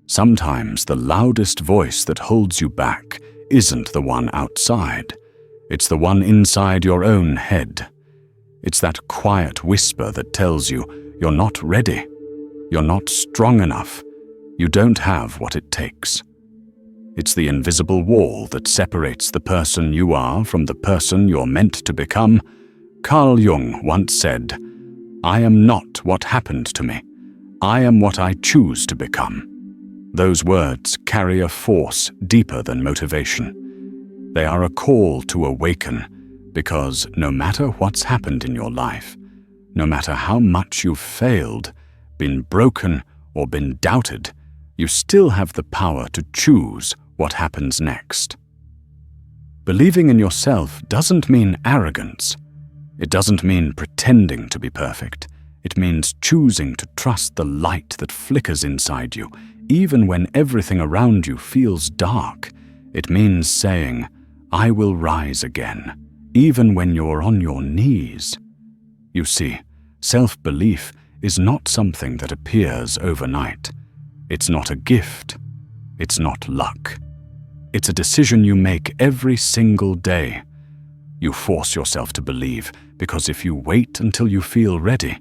Sometimes the loudest voice that holds you back isn't the one outside. It's the one inside your own head. It's that quiet whisper that tells you you're not ready, you're not strong enough, you don't have what it takes. It's the invisible wall that separates the person you are from the person you're meant to become. Carl Jung once said, "I am not what happened to me. I am what I choose to become." Those words carry a force deeper than motivation. They are a call to awaken, because no matter what's happened in your life, no matter how much you've failed, been broken, or been doubted, you still have the power to choose what happens next. Believing in yourself doesn't mean arrogance. It doesn't mean pretending to be perfect. It means choosing to trust the light that flickers inside you, even when everything around you feels dark. It means saying, "I will rise again," even when you're on your knees. You see, self-belief is not something that appears overnight. It's not a gift. It's not luck. It's a decision you make every single day. You force yourself to believe, because if you wait until you feel ready,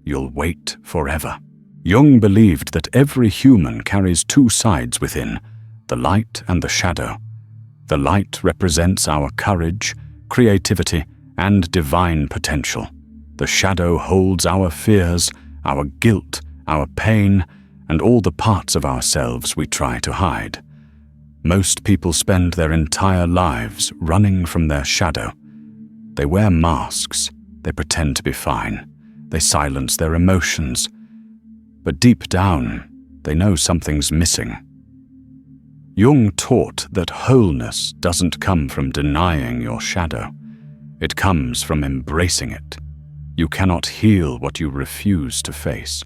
you'll wait forever. Jung believed that every human carries two sides within, the light and the shadow. The light represents our courage, creativity, and divine potential. The shadow holds our fears, our guilt, our pain, and all the parts of ourselves we try to hide. Most people spend their entire lives running from their shadow. They wear masks, they pretend to be fine, they silence their emotions. But deep down, they know something's missing. Jung taught that wholeness doesn't come from denying your shadow. It comes from embracing it. You cannot heal what you refuse to face.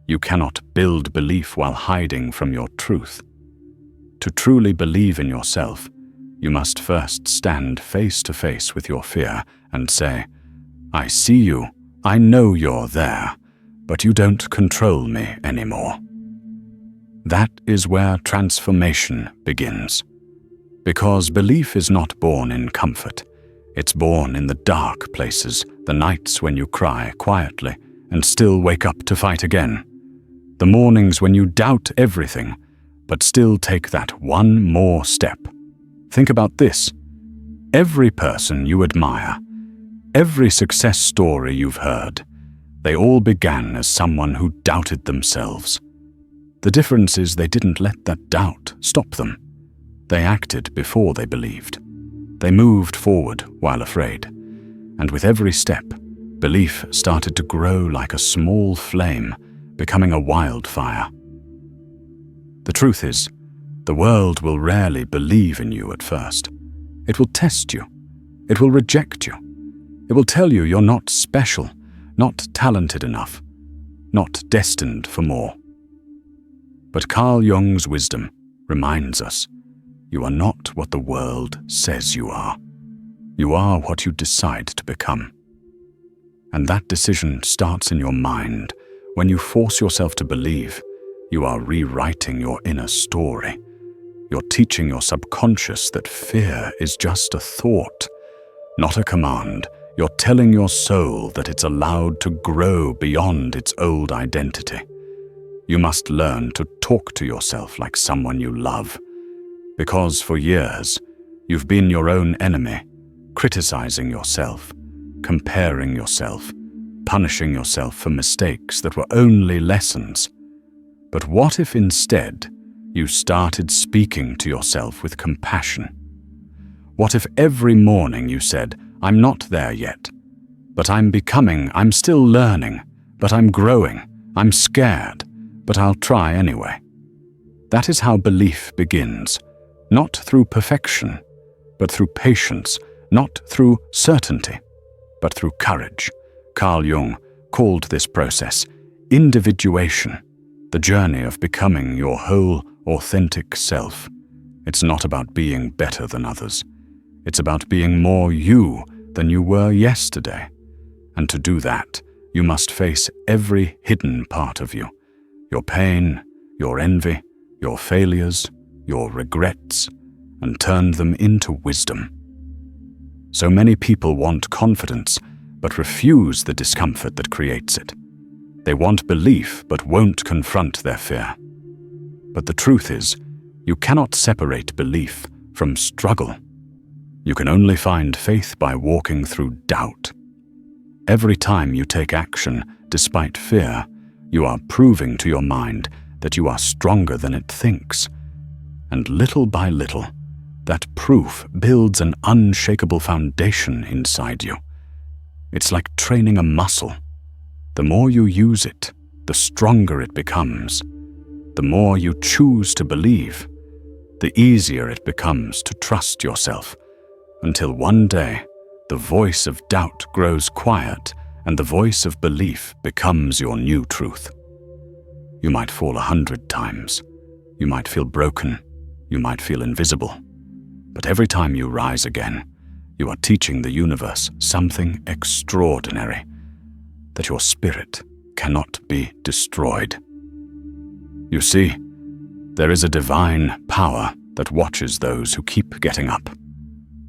You cannot build belief while hiding from your truth. To truly believe in yourself, you must first stand face to face with your fear and say, "I see you, I know you're there, but you don't control me anymore." That is where transformation begins. Because belief is not born in comfort. It's born in the dark places, the nights when you cry quietly and still wake up to fight again. The mornings when you doubt everything, but still take that one more step. Think about this. Every person you admire, every success story you've heard, they all began as someone who doubted themselves. The difference is they didn't let that doubt stop them. They acted before they believed. They moved forward while afraid. And with every step, belief started to grow like a small flame, becoming a wildfire. The truth is, the world will rarely believe in you at first. It will test you. It will reject you. It will tell you you're not special, not talented enough, not destined for more. But Carl Jung's wisdom reminds us, you are not what the world says you are. You are what you decide to become. And that decision starts in your mind. When you force yourself to believe, you are rewriting your inner story. You're teaching your subconscious that fear is just a thought, not a command. You're telling your soul that it's allowed to grow beyond its old identity. You must learn to talk to yourself like someone you love. Because for years, you've been your own enemy, criticizing yourself, comparing yourself, punishing yourself for mistakes that were only lessons. But what if instead you started speaking to yourself with compassion? What if every morning you said, "I'm not there yet, but I'm becoming, I'm still learning, but I'm growing, I'm scared, but I'll try anyway"? That is how belief begins, not through perfection, but through patience, not through certainty, but through courage. Carl Jung called this process individuation, the journey of becoming your whole, authentic self. It's not about being better than others. It's about being more you than you were yesterday. And to do that, you must face every hidden part of you. Your pain, your envy, your failures, your regrets, and turned them into wisdom. So many people want confidence, but refuse the discomfort that creates it. They want belief, but won't confront their fear. But the truth is, you cannot separate belief from struggle. You can only find faith by walking through doubt. Every time you take action despite fear, you are proving to your mind that you are stronger than it thinks. And little by little, that proof builds an unshakable foundation inside you. It's like training a muscle. The more you use it, the stronger it becomes. The more you choose to believe, the easier it becomes to trust yourself, until one day, the voice of doubt grows quiet and the voice of belief becomes your new truth. You might fall 100 times. You might feel broken. You might feel invisible. But every time you rise again, you are teaching the universe something extraordinary, that your spirit cannot be destroyed. You see, there is a divine power that watches those who keep getting up.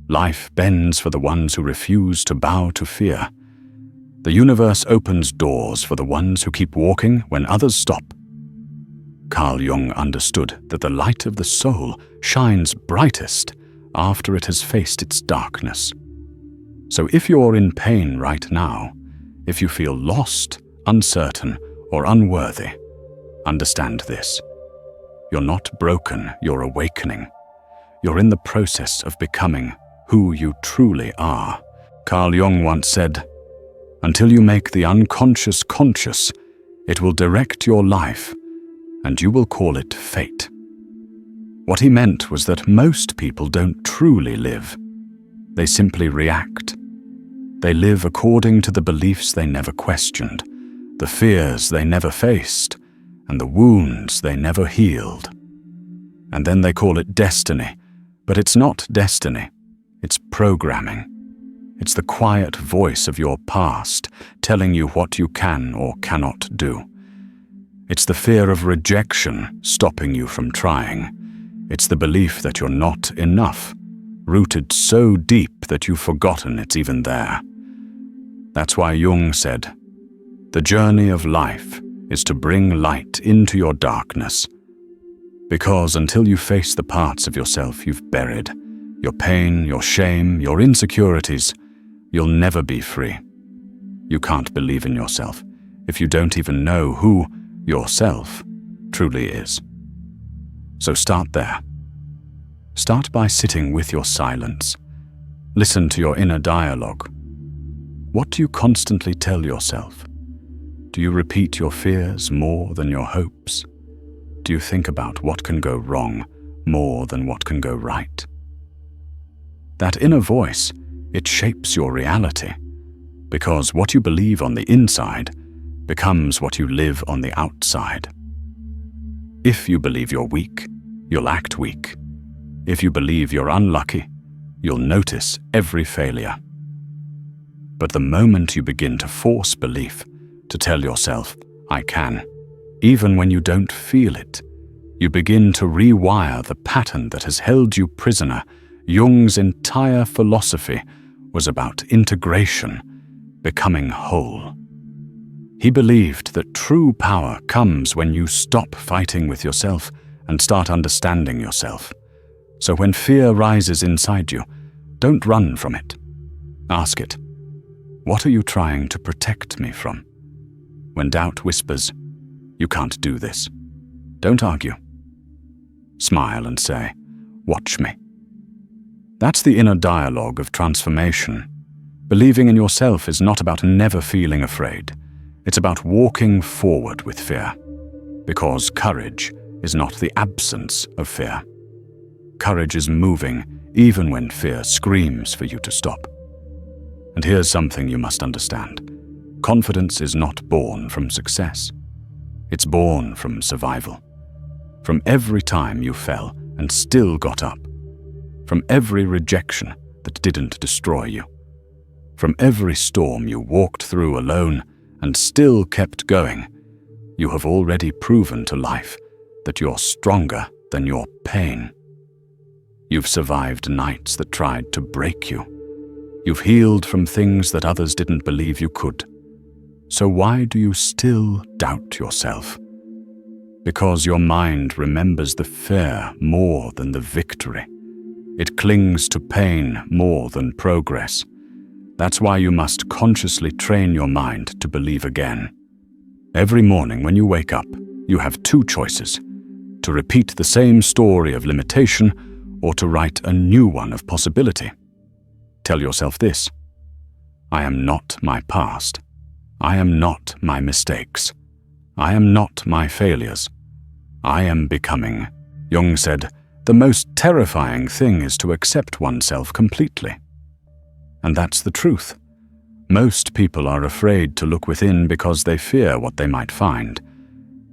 Life bends for the ones who refuse to bow to fear. The universe opens doors for the ones who keep walking when others stop. Carl Jung understood that the light of the soul shines brightest after it has faced its darkness. So if you're in pain right now, if you feel lost, uncertain, or unworthy, understand this. You're not broken, you're awakening. You're in the process of becoming who you truly are. Carl Jung once said, "Until you make the unconscious conscious, it will direct your life, and you will call it fate." What he meant was that most people don't truly live. They simply react. They live according to the beliefs they never questioned, the fears they never faced, and the wounds they never healed. And then they call it destiny, but it's not destiny. It's programming. It's the quiet voice of your past telling you what you can or cannot do. It's the fear of rejection stopping you from trying. It's the belief that you're not enough, rooted so deep that you've forgotten it's even there. That's why Jung said, "The journey of life is to bring light into your darkness." Because until you face the parts of yourself you've buried, your pain, your shame, your insecurities, you'll never be free. You can't believe in yourself if you don't even know who yourself truly is. So start there. Start by sitting with your silence. Listen to your inner dialogue. What do you constantly tell yourself? Do you repeat your fears more than your hopes? Do you think about what can go wrong more than what can go right? That inner voice, it shapes your reality, because what you believe on the inside becomes what you live on the outside. If you believe you're weak, you'll act weak. If you believe you're unlucky, you'll notice every failure. But the moment you begin to force belief, to tell yourself, "I can," even when you don't feel it, you begin to rewire the pattern that has held you prisoner. Jung's entire philosophy was about integration, becoming whole. He believed that true power comes when you stop fighting with yourself and start understanding yourself. So when fear rises inside you, don't run from it. Ask it, "What are you trying to protect me from?" When doubt whispers, "You can't do this," don't argue. Smile and say, "Watch me." That's the inner dialogue of transformation. Believing in yourself is not about never feeling afraid. It's about walking forward with fear. Because courage is not the absence of fear. Courage is moving even when fear screams for you to stop. And here's something you must understand. Confidence is not born from success. It's born from survival. From every time you fell and still got up. From every rejection that didn't destroy you. From every storm you walked through alone and still kept going, you have already proven to life that you're stronger than your pain. You've survived nights that tried to break you. You've healed from things that others didn't believe you could. So why do you still doubt yourself? Because your mind remembers the fear more than the victory. It clings to pain more than progress. That's why you must consciously train your mind to believe again. Every morning when you wake up, you have two choices: to repeat the same story of limitation or to write a new one of possibility. Tell yourself this: I am not my past. I am not my mistakes. I am not my failures. I am becoming. Jung said, the most terrifying thing is to accept oneself completely. And that's the truth. Most people are afraid to look within because they fear what they might find.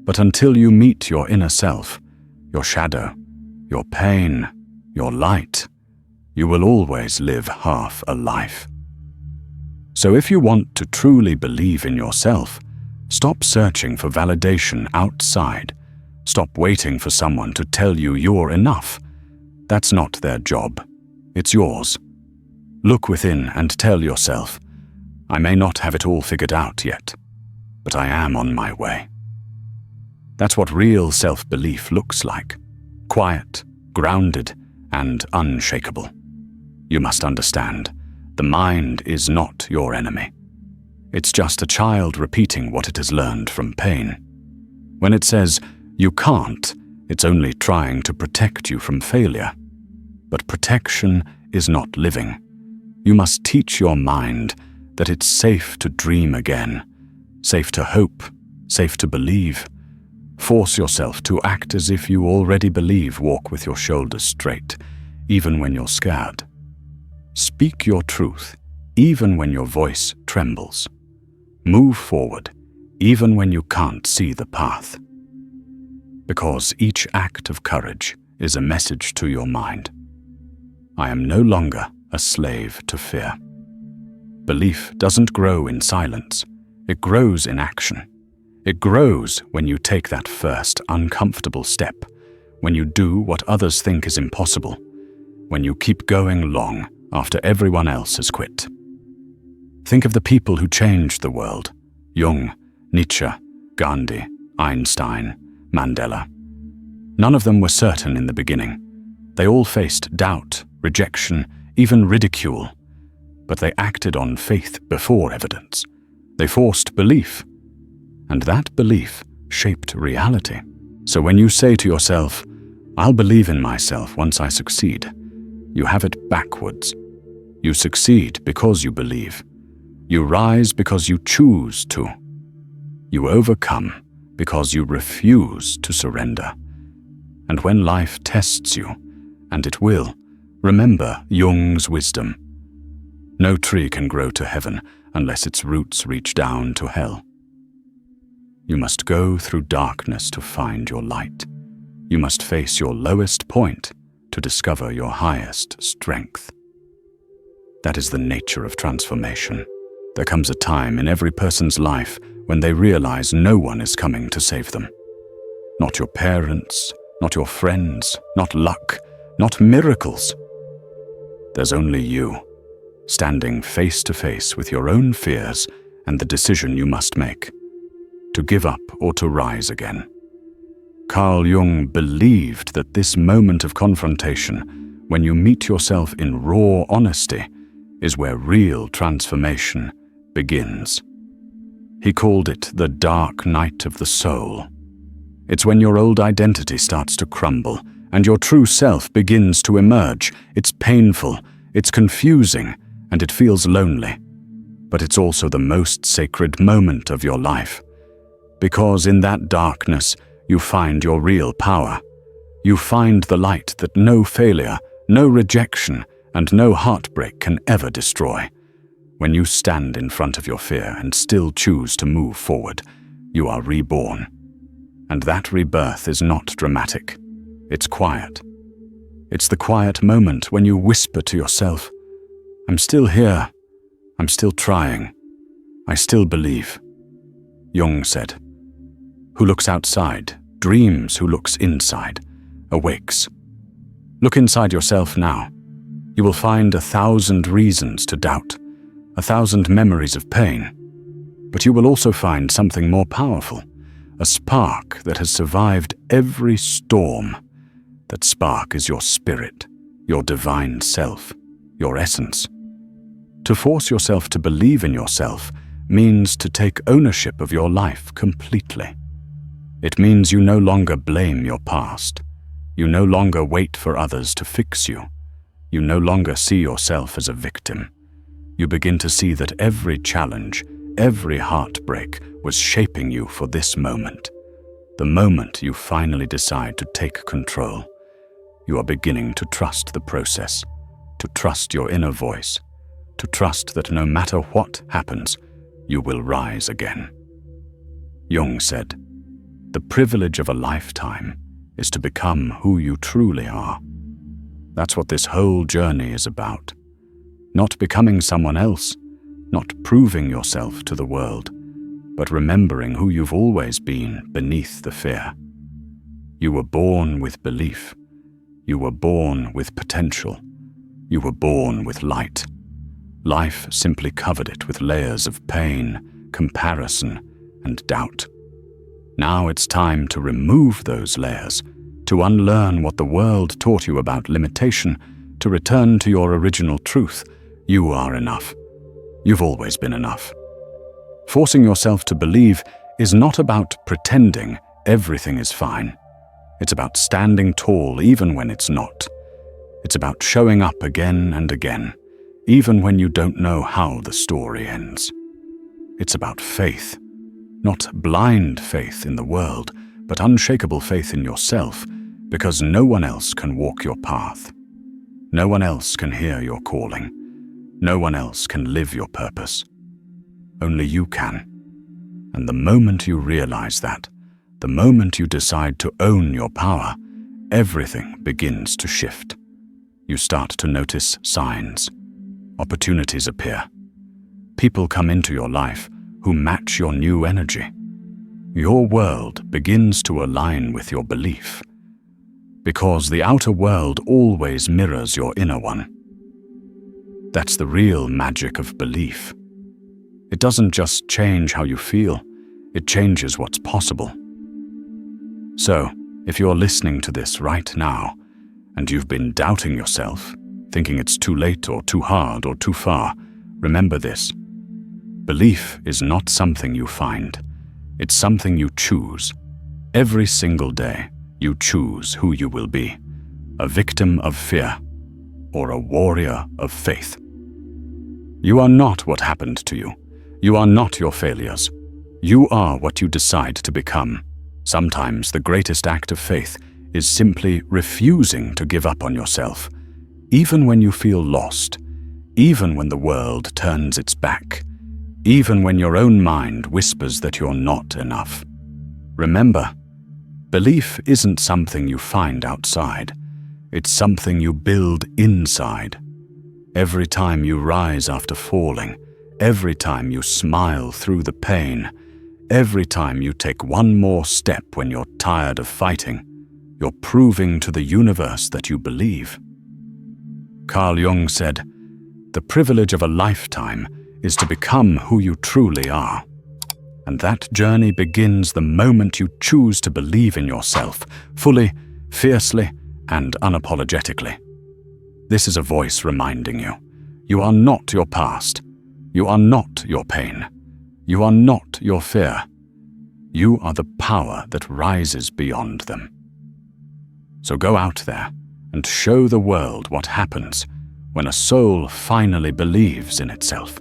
But until you meet your inner self, your shadow, your pain, your light, you will always live half a life. So if you want to truly believe in yourself, stop searching for validation outside. Stop waiting for someone to tell you you're enough. That's not their job. It's yours. Look within and tell yourself, I may not have it all figured out yet, but I am on my way. That's what real self-belief looks like. Quiet, grounded, and unshakable. You must understand, the mind is not your enemy. It's just a child repeating what it has learned from pain. When it says, you can't, it's only trying to protect you from failure. But protection is not living. You must teach your mind that it's safe to dream again, safe to hope, safe to believe. Force yourself to act as if you already believe. Walk with your shoulders straight, even when you're scared. Speak your truth, even when your voice trembles. Move forward, even when you can't see the path. Because each act of courage is a message to your mind. I am no longer a slave to fear. Belief doesn't grow in silence. It grows in action. It grows when you take that first uncomfortable step, when you do what others think is impossible, when you keep going long after everyone else has quit. Think of the people who changed the world: Jung, Nietzsche, Gandhi, Einstein, Mandela. None of them were certain in the beginning. They all faced doubt, rejection, even ridicule. But they acted on faith before evidence. They forced belief. And that belief shaped reality. So when you say to yourself, I'll believe in myself once I succeed, you have it backwards. You succeed because you believe. You rise because you choose to. You overcome because you refuse to surrender. And when life tests you, and it will, remember Jung's wisdom. No tree can grow to heaven unless its roots reach down to hell. You must go through darkness to find your light. You must face your lowest point to discover your highest strength. That is the nature of transformation. There comes a time in every person's life when they realize no one is coming to save them. Not your parents, not your friends, not luck, not miracles. There's only you, standing face to face with your own fears and the decision you must make, to give up or to rise again. Carl Jung believed that this moment of confrontation, when you meet yourself in raw honesty, is where real transformation begins. He called it the dark night of the soul. It's when your old identity starts to crumble and your true self begins to emerge. It's painful, it's confusing, and it feels lonely. But it's also the most sacred moment of your life. Because in that darkness, you find your real power. You find the light that no failure, no rejection, and no heartbreak can ever destroy. When you stand in front of your fear and still choose to move forward, you are reborn. And that rebirth is not dramatic. It's quiet. It's the quiet moment when you whisper to yourself, I'm still here. I'm still trying. I still believe. Jung said, who looks outside dreams who looks inside, awakes. Look inside yourself now. You will find 1,000 reasons to doubt, 1,000 memories of pain. But you will also find something more powerful, a spark that has survived every storm. That spark is your spirit, your divine self, your essence. To force yourself to believe in yourself means to take ownership of your life completely. It means you no longer blame your past. You no longer wait for others to fix you. You no longer see yourself as a victim. You begin to see that every challenge, every heartbreak was shaping you for this moment. The moment you finally decide to take control. You are beginning to trust the process, to trust your inner voice, to trust that no matter what happens, you will rise again. Jung said, "The privilege of a lifetime is to become who you truly are." That's what this whole journey is about. Not becoming someone else, not proving yourself to the world, but remembering who you've always been beneath the fear. You were born with belief. You were born with potential. You were born with light. Life simply covered it with layers of pain, comparison, and doubt. Now it's time to remove those layers, to unlearn what the world taught you about limitation, to return to your original truth. You are enough. You've always been enough. Forcing yourself to believe is not about pretending everything is fine. It's about standing tall even when it's not. It's about showing up again and again, even when you don't know how the story ends. It's about faith, not blind faith in the world, but unshakable faith in yourself, because no one else can walk your path. No one else can hear your calling. No one else can live your purpose. Only you can. And the moment you realize that, the moment you decide to own your power, everything begins to shift. You start to notice signs. Opportunities appear. People come into your life who match your new energy. Your world begins to align with your belief. Because the outer world always mirrors your inner one. That's the real magic of belief. It doesn't just change how you feel, it changes what's possible. So, if you're listening to this right now, and you've been doubting yourself, thinking it's too late or too hard or too far, remember this. Belief is not something you find. It's something you choose. Every single day, you choose who you will be, a victim of fear or a warrior of faith. You are not what happened to you. You are not your failures. You are what you decide to become. Sometimes the greatest act of faith is simply refusing to give up on yourself, even when you feel lost, even when the world turns its back, even when your own mind whispers that you're not enough. Remember, belief isn't something you find outside. It's something you build inside. Every time you rise after falling, every time you smile through the pain, every time you take one more step when you're tired of fighting, you're proving to the universe that you believe. Carl Jung said, "The privilege of a lifetime is to become who you truly are." And that journey begins the moment you choose to believe in yourself, fully, fiercely, and unapologetically. This is a voice reminding you, you are not your past. You are not your pain. You are not your fear. You are the power that rises beyond them. So go out there and show the world what happens when a soul finally believes in itself.